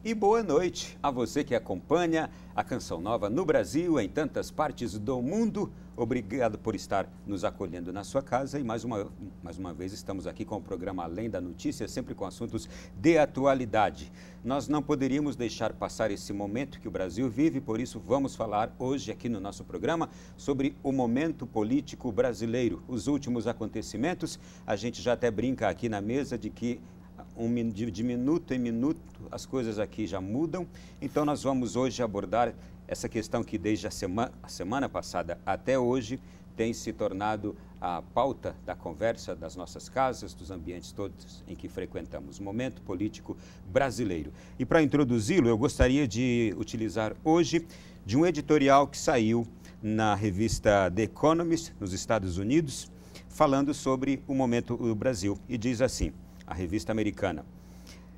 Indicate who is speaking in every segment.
Speaker 1: E boa noite a você que acompanha a Canção Nova no Brasil, em tantas partes do mundo. Obrigado por estar nos acolhendo na sua casa e mais uma vez estamos aqui com o programa Além da Notícia, sempre com assuntos de atualidade. Nós não poderíamos deixar passar esse momento que o Brasil vive, por isso vamos falar hoje aqui no nosso programa sobre o momento político brasileiro, os últimos acontecimentos. A gente já até brinca aqui na mesa de que de minuto em minuto as coisas aqui já mudam, então nós vamos hoje abordar essa questão que desde a semana passada até hoje tem se tornado a pauta da conversa das nossas casas, dos ambientes todos em que frequentamos, momento político brasileiro. E para introduzi-lo, eu gostaria de utilizar hoje de um editorial que saiu na revista The Economist, nos Estados Unidos, falando sobre o momento do Brasil, e diz assim: a revista americana,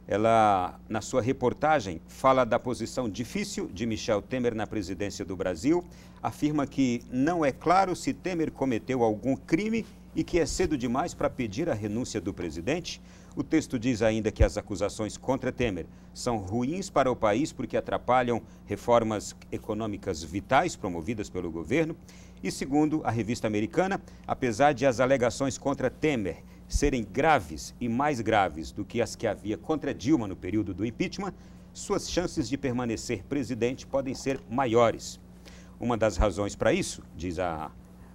Speaker 1: ela, na sua reportagem, fala da posição difícil de Michel Temer na presidência do Brasil, afirma que não é claro se Temer cometeu algum crime e que é cedo demais para pedir a renúncia do presidente. O texto diz ainda que as acusações contra Temer são ruins para o país porque atrapalham reformas econômicas vitais promovidas pelo governo. E segundo a revista americana, apesar de as alegações contra Temer serem graves e mais graves do que as que havia contra Dilma no período do impeachment, suas chances de permanecer presidente podem ser maiores. Uma das razões para isso, diz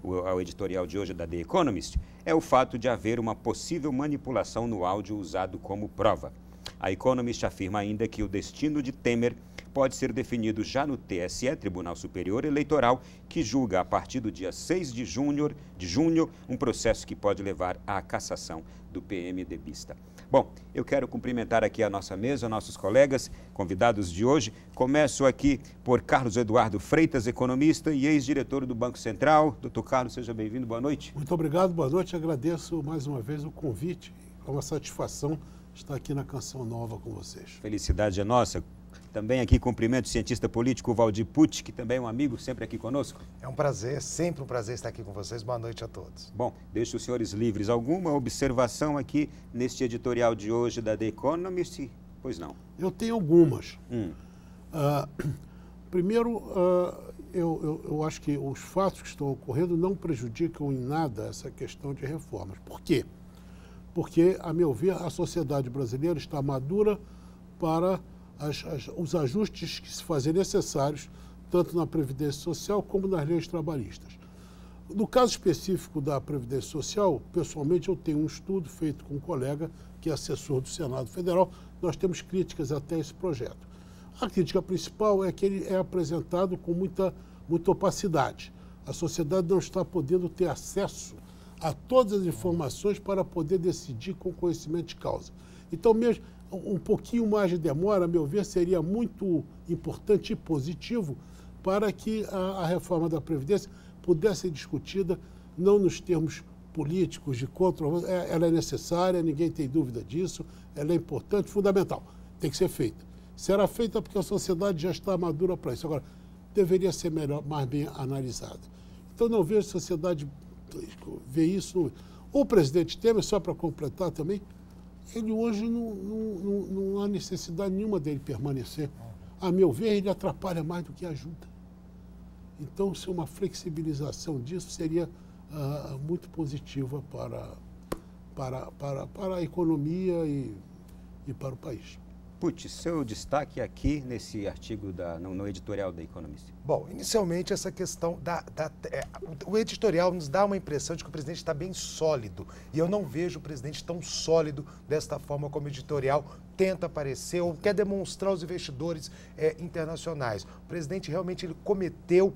Speaker 1: o editorial de hoje da The Economist, é o fato de haver uma possível manipulação no áudio usado como prova. A Economist afirma ainda que o destino de Temer pode ser definido já no TSE, Tribunal Superior Eleitoral, que julga a partir do dia 6 de junho um processo que pode levar à cassação do PMDBista. Bom, eu quero cumprimentar aqui a nossa mesa, nossos colegas, convidados de hoje. Começo aqui por Carlos Eduardo Freitas, economista e ex-diretor do Banco Central. Doutor Carlos, seja bem-vindo, boa noite.
Speaker 2: Muito obrigado, boa noite. Agradeço mais uma vez o convite. É uma satisfação estar aqui na Canção Nova com vocês.
Speaker 1: Felicidade é nossa. Também aqui cumprimento o cientista político Valdir Pucci, que também é um amigo, sempre aqui conosco.
Speaker 3: É um prazer, sempre um prazer estar aqui com vocês. Boa noite a todos.
Speaker 1: Bom, deixo os senhores livres. Alguma observação aqui neste editorial de hoje da The Economist? Pois não.
Speaker 2: Eu tenho algumas. Primeiro, eu acho que os fatos que estão ocorrendo não prejudicam em nada essa questão de reformas. Por quê? Porque, a meu ver, a sociedade brasileira está madura para os ajustes que se fazem necessários, tanto na Previdência Social como nas leis trabalhistas. No caso específico da Previdência Social, pessoalmente eu tenho um estudo feito com um colega que é assessor do Senado Federal. Nós temos críticas até esse projeto. A crítica principal é que ele é apresentado com muita opacidade. A sociedade não está podendo ter acesso a todas as informações para poder decidir com conhecimento de causa. Então, mesmo um pouquinho mais de demora, a meu ver, seria muito importante e positivo para que a reforma da Previdência pudesse ser discutida, não nos termos políticos de contra. Ela é necessária, ninguém tem dúvida disso, ela é importante, fundamental, tem que ser feita. Será feita porque a sociedade já está madura para isso. Agora, deveria ser melhor, mais bem analisada. Então, não vejo a sociedade ver isso. O presidente Temer, só para completar também, ele hoje não há necessidade nenhuma dele permanecer. A meu ver, ele atrapalha mais do que ajuda. Então, se uma flexibilização disso seria muito positiva para a economia e para o país.
Speaker 1: Pucci, seu destaque aqui nesse artigo no editorial da Economist.
Speaker 3: Bom, inicialmente essa questão o editorial nos dá uma impressão de que o presidente está bem sólido. E eu não vejo o presidente tão sólido desta forma como o editorial tenta aparecer ou quer demonstrar aos investidores internacionais. O presidente realmente ele cometeu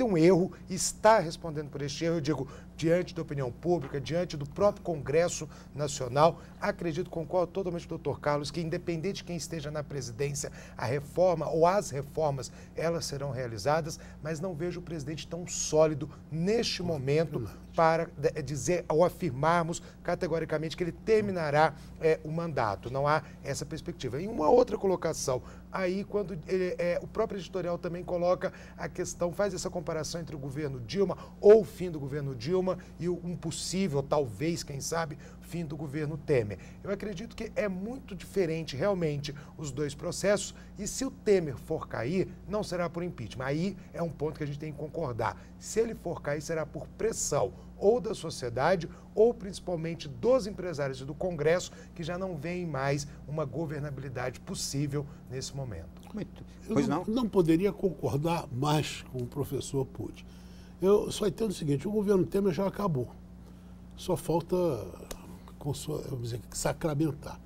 Speaker 3: um erro e está respondendo por este erro. Eu digo, diante da opinião pública, diante do próprio Congresso Nacional, acredito, concordo totalmente com o doutor Carlos, que independente de quem esteja na presidência, a reforma ou as reformas, elas serão realizadas, mas não vejo o presidente tão sólido neste momento para dizer ou afirmarmos categoricamente que ele terminará o mandato. Não há essa perspectiva. Em uma outra colocação, aí quando o próprio editorial também coloca a questão, faz essa comparação entre o governo Dilma ou o fim do governo Dilma e um possível, talvez, quem sabe, fim do governo Temer. Eu acredito que é muito diferente realmente os dois processos e se o Temer for cair, não será por impeachment. Aí é um ponto que a gente tem que concordar. Se ele for cair, será por pressão ou da sociedade ou principalmente dos empresários e do Congresso, que já não veem mais uma governabilidade possível nesse momento.
Speaker 1: Pois não?
Speaker 2: Eu não poderia concordar mais com o professor Pucci. Eu só entendo o seguinte, o governo Temer já acabou. Só falta vamos dizer, sacramentar.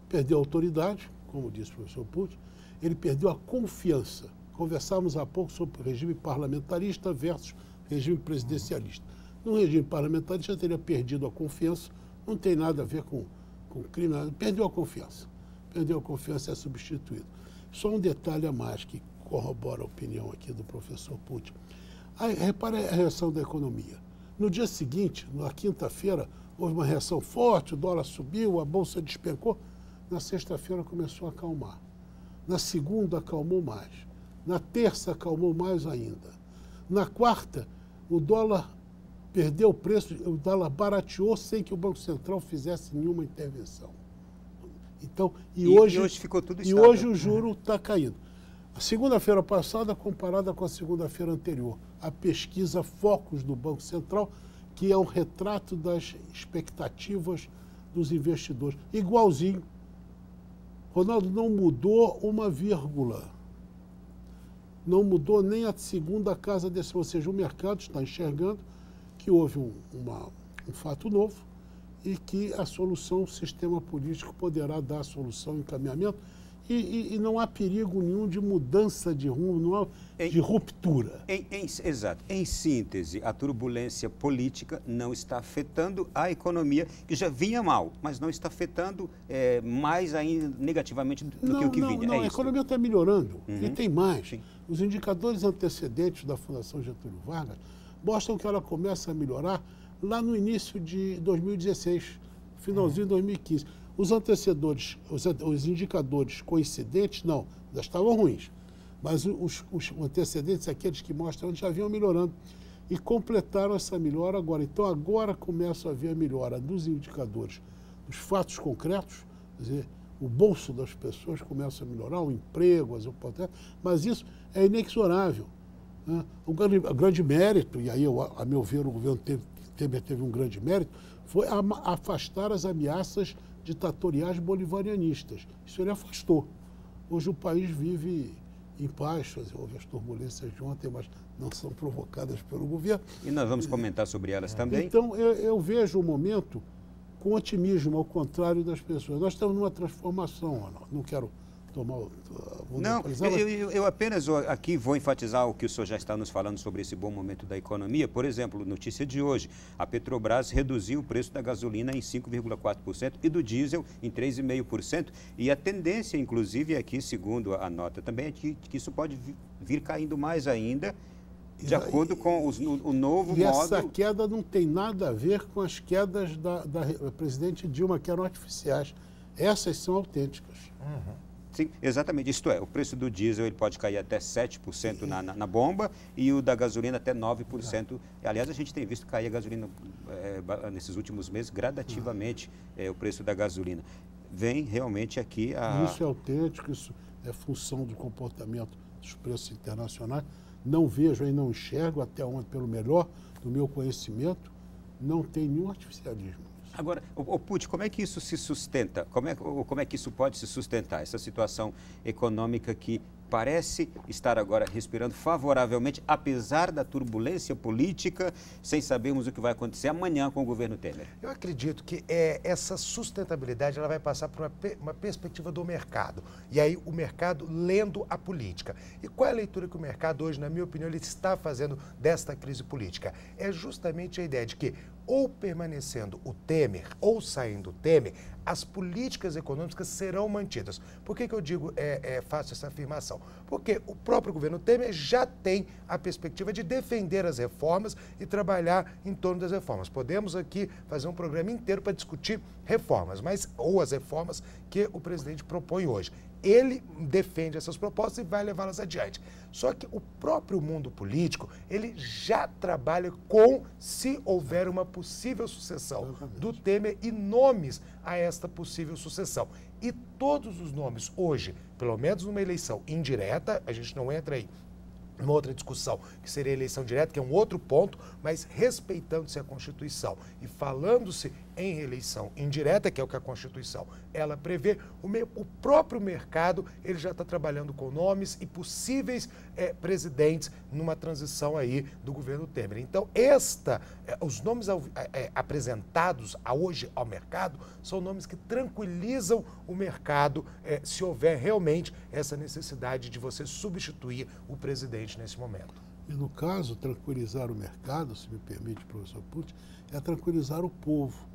Speaker 2: Perdeu a autoridade, como disse o professor Pucci, ele perdeu a confiança. Conversávamos há pouco sobre o regime parlamentarista versus regime presidencialista. No regime parlamentarista teria perdido a confiança, não tem nada a ver com crime, perdeu a confiança. Perdeu a confiança e é substituído. Só um detalhe a mais que corrobora a opinião aqui do professor Pucci. Repare a reação da economia. No dia seguinte, na quinta-feira, houve uma reação forte, o dólar subiu, a bolsa despencou. Na sexta-feira começou a acalmar. Na segunda acalmou mais. Na terça acalmou mais ainda. Na quarta, o dólar perdeu o preço, o dólar barateou sem que o Banco Central fizesse nenhuma intervenção. Então, hoje
Speaker 1: ficou tudo
Speaker 2: estável. E hoje o juro está caindo. A segunda-feira passada, comparada com a segunda-feira anterior, a pesquisa Focus do Banco Central, que é um retrato das expectativas dos investidores. Igualzinho. Ronaldo, não mudou uma vírgula. Não mudou nem a segunda casa desse. Ou seja, o mercado está enxergando que houve um fato novo e que a solução, o sistema político poderá dar a solução, encaminhamento, e não há perigo nenhum de mudança de rumo, não há de ruptura.
Speaker 1: Exato. Em síntese, a turbulência política não está afetando a economia, que já vinha mal, mas não está afetando mais ainda negativamente do que o que vinha.
Speaker 2: Não, a economia está melhorando. E tem mais. Sim. Os indicadores antecedentes da Fundação Getúlio Vargas mostram que ela começa a melhorar lá no início de 2016, finalzinho de 2015. Os antecedores, os indicadores coincidentes, não, já estavam ruins. Mas os antecedentes, aqueles que mostram, já vinham melhorando. E completaram essa melhora agora. Então, agora começa a haver a melhora dos indicadores, dos fatos concretos, quer dizer, o bolso das pessoas começa a melhorar, o emprego, as oportunidades, mas isso é inexorável. Né? O grande mérito, e aí, a meu ver, o governo Temer teve um grande mérito, foi afastar as ameaças ditatoriais bolivarianistas. Isso ele afastou. Hoje o país vive em paz, houve as turbulências de ontem, mas não são provocadas pelo governo.
Speaker 1: E nós vamos comentar sobre elas também.
Speaker 2: Então, eu vejo o momento com otimismo, ao contrário das pessoas. Nós estamos numa transformação, não quero tomar...
Speaker 1: Não, eu apenas aqui vou enfatizar o que o senhor já está nos falando sobre esse bom momento da economia. Por exemplo, notícia de hoje, a Petrobras reduziu o preço da gasolina em 5,4% e do diesel em 3,5%. E a tendência, inclusive, aqui, segundo a nota também, é que isso pode vir caindo mais ainda, de acordo com o novo modo...
Speaker 2: E essa queda não tem nada a ver com as quedas da presidente Dilma, que eram artificiais. Essas são autênticas.
Speaker 1: Sim, exatamente. Isto é, o preço do diesel ele pode cair até 7% na bomba e o da gasolina até 9%. Aliás, a gente tem visto cair a gasolina nesses últimos meses gradativamente, o preço da gasolina. Vem realmente aqui a...
Speaker 2: Isso é autêntico, isso é função do comportamento dos preços internacionais. Não vejo e não enxergo, até onde, pelo melhor do meu conhecimento, não tem nenhum artificialismo.
Speaker 1: Agora, Pucci, como é que isso se sustenta? Como é que isso pode se sustentar? Essa situação econômica que parece estar agora respirando favoravelmente, apesar da turbulência política, sem sabermos o que vai acontecer amanhã com o governo Temer.
Speaker 3: Eu acredito que essa sustentabilidade ela vai passar por uma perspectiva do mercado. E aí o mercado lendo a política. E qual é a leitura que o mercado hoje, na minha opinião, ele está fazendo desta crise política? É justamente a ideia de que ou permanecendo o Temer ou saindo o Temer, as políticas econômicas serão mantidas. Por que eu digo faço essa afirmação? Porque o próprio governo Temer já tem a perspectiva de defender as reformas e trabalhar em torno das reformas. Podemos aqui fazer um programa inteiro para discutir reformas, ou as reformas que o presidente propõe hoje. Ele defende essas propostas e vai levá-las adiante. Só que o próprio mundo político, ele já trabalha com se houver uma possível sucessão do Temer e nomes a esta possível sucessão. E todos os nomes hoje, pelo menos numa eleição indireta, a gente não entra aí numa outra discussão, que seria a eleição direta, que é um outro ponto, mas respeitando-se a Constituição e falando-se em reeleição indireta, que é o que a Constituição ela prevê, o próprio mercado ele já está trabalhando com nomes e possíveis presidentes numa transição aí do governo Temer. Então, os nomes apresentados hoje ao mercado são nomes que tranquilizam o mercado se houver realmente essa necessidade de você substituir o presidente nesse momento.
Speaker 2: E no caso, tranquilizar o mercado, se me permite, professor Pucci, é tranquilizar o povo.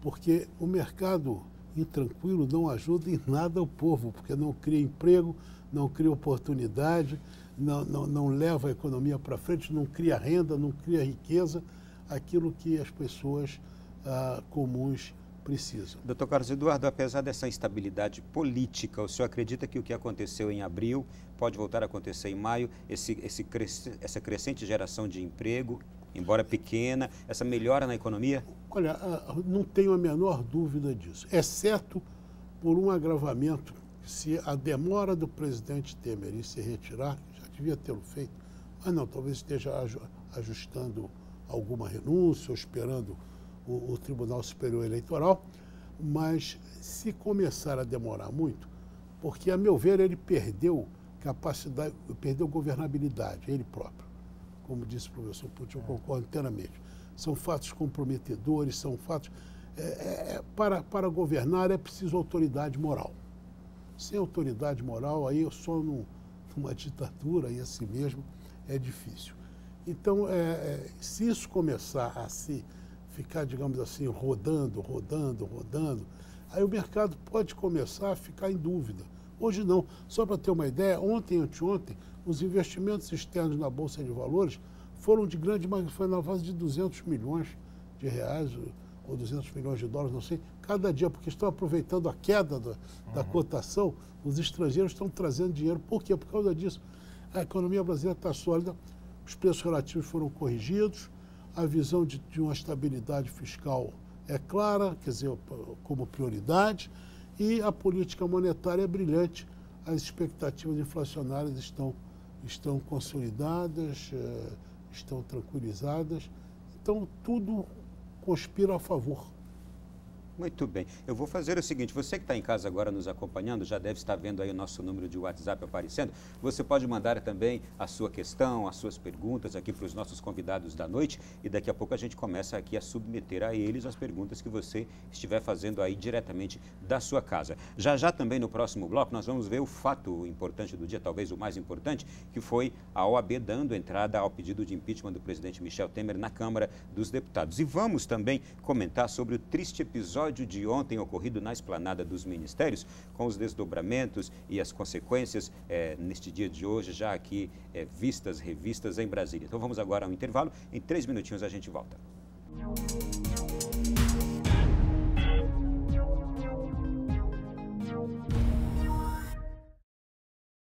Speaker 2: Porque o mercado intranquilo não ajuda em nada o povo, porque não cria emprego, não cria oportunidade, não leva a economia para frente, não cria renda, não cria riqueza, aquilo que as pessoas comuns precisam.
Speaker 1: Doutor Carlos Eduardo, apesar dessa instabilidade política, o senhor acredita que o que aconteceu em abril pode voltar a acontecer em maio, essa crescente geração de emprego, embora pequena, essa melhora na economia?
Speaker 2: Olha, não tenho a menor dúvida disso, exceto por um agravamento, se a demora do presidente Temer em se retirar, já devia tê-lo feito, mas não, talvez esteja ajustando alguma renúncia ou esperando o Tribunal Superior Eleitoral, mas se começar a demorar muito, porque, a meu ver, ele perdeu capacidade, perdeu governabilidade, ele próprio. Como disse o professor Pucci, eu concordo inteiramente. São fatos comprometedores, são fatos... Para governar é preciso autoridade moral. Sem autoridade moral, aí só numa ditadura, e assim mesmo, é difícil. Então, se isso começar a se ficar, digamos assim, rodando, aí o mercado pode começar a ficar em dúvida. Hoje não. Só para ter uma ideia, ontem e anteontem, os investimentos externos na Bolsa de Valores foram de grande magnitude, foi na fase de 200 milhões de reais, ou 200 milhões de dólares, não sei, cada dia, porque estão aproveitando a queda da cotação, os estrangeiros estão trazendo dinheiro. Por quê? Por causa disso. A economia brasileira está sólida, os preços relativos foram corrigidos, a visão de uma estabilidade fiscal é clara, quer dizer, como prioridade, e a política monetária é brilhante. As expectativas inflacionárias estão consolidadas, estão tranquilizadas. Então, tudo conspira a favor.
Speaker 1: Muito bem. Eu vou fazer o seguinte, você que está em casa agora nos acompanhando, já deve estar vendo aí o nosso número de WhatsApp aparecendo. Você pode mandar também a sua questão, as suas perguntas aqui para os nossos convidados da noite e daqui a pouco a gente começa aqui a submeter a eles as perguntas que você estiver fazendo aí diretamente da sua casa. Já também no próximo bloco nós vamos ver o fato importante do dia, talvez o mais importante, que foi a OAB dando entrada ao pedido de impeachment do presidente Michel Temer na Câmara dos Deputados. E vamos também comentar sobre o triste episódio de ontem ocorrido na esplanada dos ministérios, com os desdobramentos e as consequências neste dia de hoje, já aqui revistas em Brasília. Então vamos agora ao intervalo, em 3 minutinhos a gente volta.